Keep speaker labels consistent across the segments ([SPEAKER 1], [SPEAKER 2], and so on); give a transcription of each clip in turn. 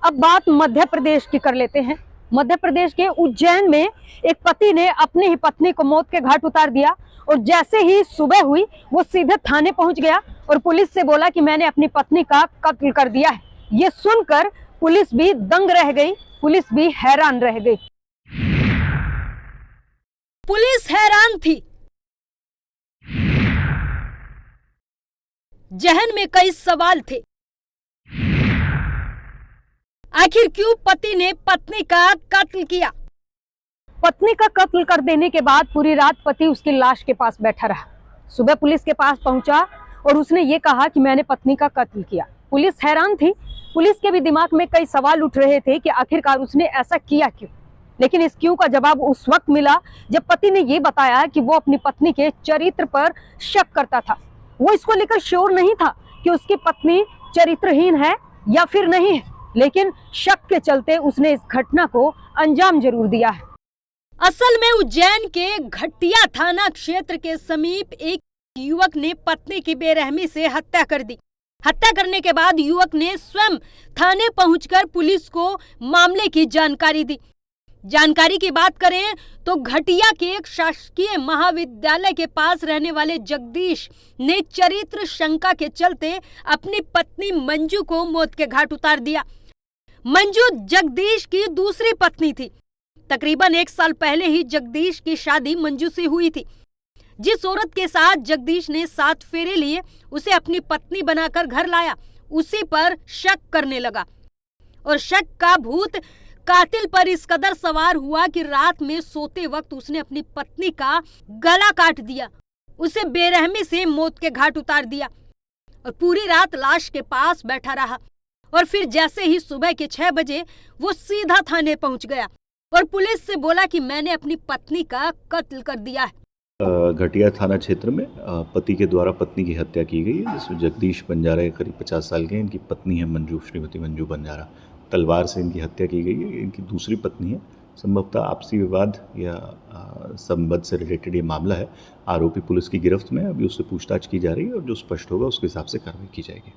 [SPEAKER 1] अब बात मध्य प्रदेश की कर लेते हैं। मध्य प्रदेश के उज्जैन में एक पति ने अपनी ही पत्नी को मौत के घाट उतार दिया और जैसे ही सुबह हुई वो सीधे थाने पहुंच गया और पुलिस से बोला कि मैंने अपनी पत्नी का कत्ल कर दिया है। ये सुनकर पुलिस भी दंग रह गई, पुलिस भी हैरान रह गई।
[SPEAKER 2] पुलिस हैरान थी। जहन में कई सवाल थे। आखिर क्यों पति ने पत्नी का कत्ल किया?
[SPEAKER 1] पत्नी का कत्ल कर देने के बाद पूरी रात पति उसकी लाश के पास बैठा रहा। सुबह पुलिस के पास पहुंचा और उसने ये कहा कि मैंने पत्नी का कत्ल किया। पुलिस हैरान थी। पुलिस के भी दिमाग में कई सवाल उठ रहे थे कि आखिरकार उसने ऐसा किया क्यों। लेकिन इस क्यों का जवाब उस वक्त मिला जब पति ने ये बताया कि वो अपनी पत्नी के चरित्र पर शक करता था। वो इसको लेकर श्योर नहीं था कि उसकी पत्नी चरित्रहीन है या फिर नहीं है, लेकिन शक के चलते उसने इस घटना को अंजाम जरूर दिया है।
[SPEAKER 2] असल में उज्जैन के घटिया थाना क्षेत्र के समीप एक युवक ने पत्नी की बेरहमी से हत्या कर दी। हत्या करने के बाद युवक ने स्वयं थाने पहुंचकर पुलिस को मामले की जानकारी दी। जानकारी की बात करें तो घटिया के एक शासकीय महाविद्यालय के पास रहने वाले जगदीश ने चरित्र शंका के चलते अपनी पत्नी मंजू को मौत के घाट उतार दिया। मंजू जगदीश की दूसरी पत्नी थी। तकरीबन 1 साल पहले ही जगदीश की शादी मंजू से हुई थी। जिस औरत के साथ जगदीश ने 7 फेरे लिए उसे अपनी पत्नी बनाकर घर लाया, उसी पर शक करने लगा और शक का भूत कातिल पर इस कदर सवार हुआ कि रात में सोते वक्त उसने अपनी पत्नी का गला काट दिया, उसे बेरहमी से मौत के घाट उतार दिया और पूरी रात लाश के पास बैठा रहा। और फिर जैसे ही सुबह के 6 बजे वो सीधा थाने पहुंच गया और पुलिस से बोला कि मैंने अपनी पत्नी का कत्ल कर दिया है।
[SPEAKER 3] घटिया थाना क्षेत्र में पति के द्वारा पत्नी की हत्या की गई है, जिसमें जगदीश बंजारा करीब 50 साल के हैं। इनकी पत्नी है मंजू, श्रीमती मंजू बंजारा। तलवार से इनकी हत्या की गई है। इनकी दूसरी पत्नी है। संभवतः आपसी विवाद या संबंध से रिलेटेड ये मामला है। आरोपी पुलिस की गिरफ्त में, अभी उससे पूछताछ की जा रही है और जो स्पष्ट होगा उसके हिसाब से कार्रवाई की जाएगी।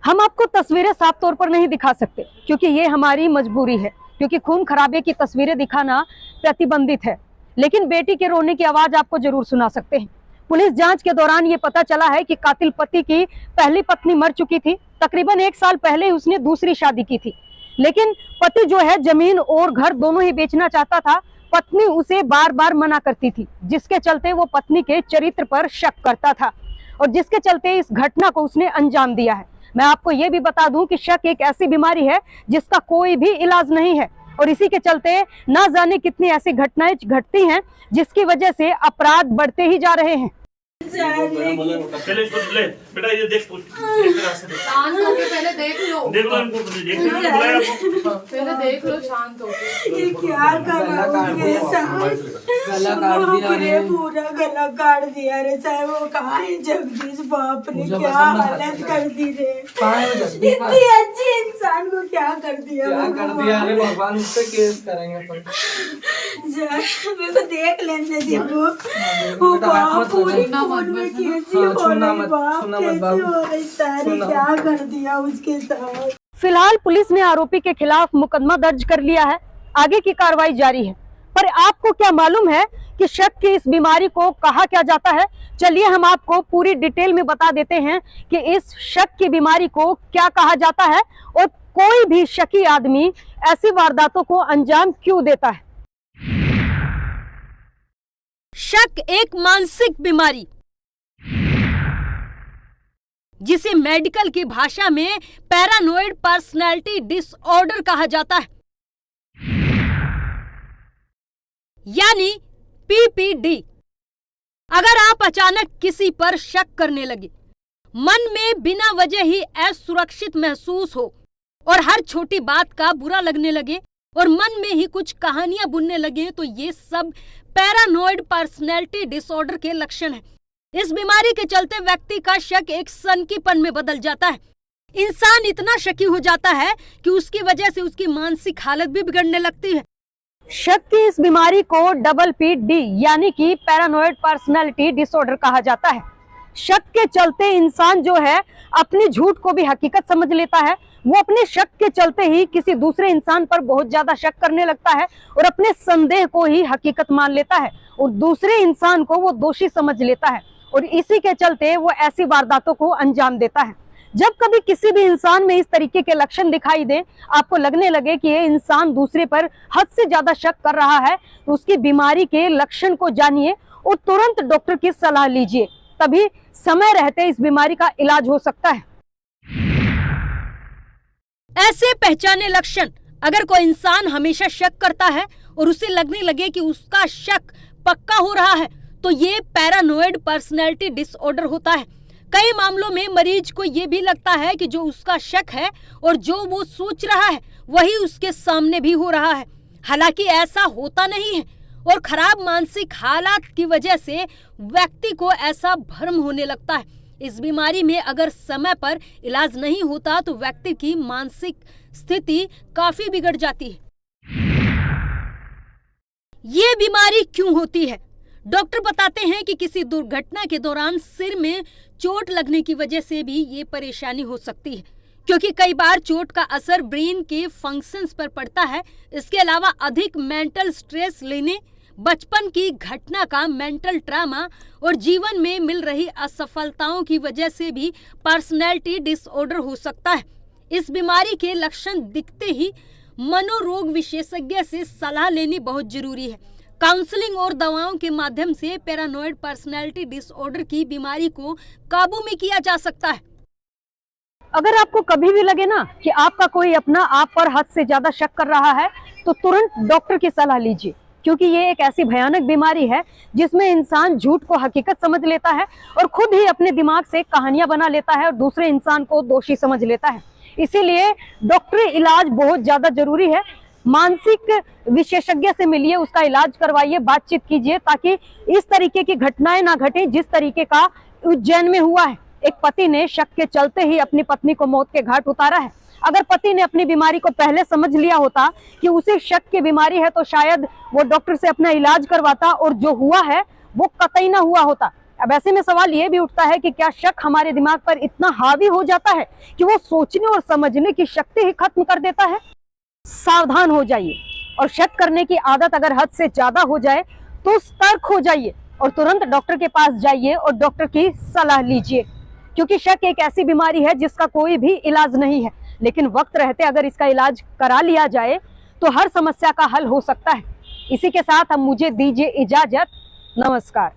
[SPEAKER 1] हम आपको तस्वीरें साफ तौर पर नहीं दिखा सकते क्योंकि ये हमारी मजबूरी है, क्योंकि खून खराबे की तस्वीरें दिखाना प्रतिबंधित है। लेकिन बेटी के रोने की आवाज आपको जरूर सुना सकते हैं। पुलिस जांच के दौरान ये पता चला है कि कातिल पति की पहली पत्नी मर चुकी थी। तकरीबन 1 साल पहले उसने दूसरी शादी की थी। लेकिन पति जो है जमीन और घर दोनों ही बेचना चाहता था। पत्नी उसे बार बार मना करती थी, जिसके चलते वो पत्नी के चरित्र पर शक करता था और जिसके चलते इस घटना को उसने अंजाम दिया है। मैं आपको ये भी बता दूं कि शक एक ऐसी बीमारी है जिसका कोई भी इलाज नहीं है और इसी के चलते ना जाने कितनी ऐसी घटनाएं घटती हैं जिसकी वजह से अपराध बढ़ते ही जा रहे हैं।
[SPEAKER 4] पहले इसको ले बेटा, ये देख शांत होके पहले देख लो इनको, पहले देख लो शांत होके।
[SPEAKER 5] ये क्या करा मेरे साथ, गला काट दिया रे, पूरा गला काट दिया रे साहब। वो कहाँ है जगदीश? बाप ने क्या हालत कर दी रे, इतनी अच्छी इंसान को क्या कर दिया
[SPEAKER 6] रे भगवान। उस पे केस करेंगे अपन।
[SPEAKER 5] मेरे को देख लेने दे वो बाप पूरी खून में कैसी हो रही, बाप कैसी हो रही सारी, क्या कर दिया उसके साथ।
[SPEAKER 1] फिलहाल पुलिस ने आरोपी के खिलाफ मुकदमा दर्ज कर लिया है। आगे की कार्रवाई जारी है। पर आपको क्या मालूम है कि शक की इस बीमारी को कहा क्या जाता है? चलिए हम आपको पूरी डिटेल में बता देते हैं कि इस शक की बीमारी को क्या कहा जाता है और कोई भी शकी आदमी ऐसी वारदातों को अंजाम क्यों देता है।
[SPEAKER 2] शक एक मानसिक बीमारी, जिसे मेडिकल की भाषा में पैरानोइड पर्सनैलिटी डिसऑर्डर कहा जाता है, यानी PPD। अगर आप अचानक किसी पर शक करने लगे, मन में बिना वजह ही असुरक्षित महसूस हो और हर छोटी बात का बुरा लगने लगे और मन में ही कुछ कहानियां बुनने लगे, तो ये सब पैरानोइड पर्सनैलिटी डिसऑर्डर के लक्षण हैं। इस बीमारी के चलते व्यक्ति का शक एक सनकीपन में बदल जाता है। इंसान इतना शकी हो जाता है कि उसकी वजह से उसकी मानसिक हालत भी बिगड़ने लगती है।
[SPEAKER 1] शक की इस बीमारी को PPD यानी कि पैरानोइड पर्सनैलिटी डिसऑर्डर कहा जाता है। शक के चलते इंसान जो है अपने झूठ को भी हकीकत समझ लेता है। वो अपने शक के चलते ही किसी दूसरे इंसान पर बहुत ज्यादा शक करने लगता है और अपने संदेह को ही हकीकत मान लेता है और दूसरे इंसान को वो दोषी समझ लेता है और इसी के चलते वो ऐसी वारदातों को अंजाम देता है। जब कभी किसी भी इंसान में इस तरीके के लक्षण दिखाई दे, आपको लगने लगे कि ये इंसान दूसरे पर हद से ज्यादा शक कर रहा है, तो उसकी बीमारी के लक्षण को जानिए और तुरंत डॉक्टर की सलाह लीजिए, तभी समय रहते इस बीमारी का इलाज हो सकता है।
[SPEAKER 2] ऐसे पहचाने लक्षण, अगर कोई इंसान हमेशा शक करता है और उसे लगने लगे कि उसका शक पक्का हो रहा है, तो ये पैरानोइड पर्सनैलिटी डिसऑर्डर होता है। कई मामलों में मरीज को ये भी लगता है कि जो उसका शक है और जो वो सोच रहा है वही उसके सामने भी हो रहा है। हालांकि ऐसा होता नहीं है और खराब मानसिक हालात की वजह से व्यक्ति को ऐसा भ्रम होने लगता है। इस बीमारी में अगर समय पर इलाज नहीं होता तो व्यक्ति की मानसिक स्थिति काफी बिगड़ जाती है। ये बीमारी क्यों होती है? डॉक्टर बताते हैं कि किसी दुर्घटना के दौरान सिर में चोट लगने की वजह से भी ये परेशानी हो सकती है, क्योंकि कई बार चोट का असर ब्रेन के फंक्शंस पर पड़ता है। इसके अलावा अधिक मेंटल स्ट्रेस लेने, बचपन की घटना का मेंटल ट्रामा और जीवन में मिल रही असफलताओं की वजह से भी पर्सनैलिटी डिसऑर्डर हो सकता है। इस बीमारी के लक्षण दिखते ही मनोरोग विशेषज्ञ से सलाह लेनी बहुत जरूरी है। काउंसलिंग और दवाओं के माध्यम से पैरानोइड पर्सनैलिटी डिसऑर्डर की बीमारी को काबू में किया जा सकता है।
[SPEAKER 1] अगर आपको कभी भी लगे ना कि आपका कोई अपना आप पर हद से ज्यादा शक कर रहा है, तो तुरंत डॉक्टर की सलाह लीजिए, क्योंकि ये एक ऐसी भयानक बीमारी है जिसमें इंसान झूठ को हकीकत समझ लेता है और खुद ही अपने दिमाग से कहानियां बना लेता है और दूसरे इंसान को दोषी समझ लेता है। इसीलिए डॉक्टरी इलाज बहुत ज्यादा जरूरी है। मानसिक विशेषज्ञ से मिलिए, उसका इलाज करवाइए, बातचीत कीजिए, ताकि इस तरीके की घटनाएं ना घटे जिस तरीके का उज्जैन में हुआ है। एक पति ने शक के चलते ही अपनी पत्नी को मौत के घाट उतारा है। अगर पति ने अपनी बीमारी को पहले समझ लिया होता कि उसे शक की बीमारी है, तो शायद वो डॉक्टर से अपना इलाज करवाता और जो हुआ है वो कतई ना हुआ होता। अब ऐसे में सवाल ये भी उठता है कि क्या शक हमारे दिमाग पर इतना हावी हो जाता है कि वो सोचने और समझने की शक्ति ही खत्म कर देता है? सावधान हो जाइए और शक करने की आदत अगर हद से ज्यादा हो जाए तो सतर्क हो जाइए और तुरंत डॉक्टर के पास जाइए और डॉक्टर की सलाह लीजिए, क्योंकि शक एक ऐसी बीमारी है जिसका कोई भी इलाज नहीं है, लेकिन वक्त रहते अगर इसका इलाज करा लिया जाए तो हर समस्या का हल हो सकता है। इसी के साथ अब मुझे दीजिए इजाजत। नमस्कार।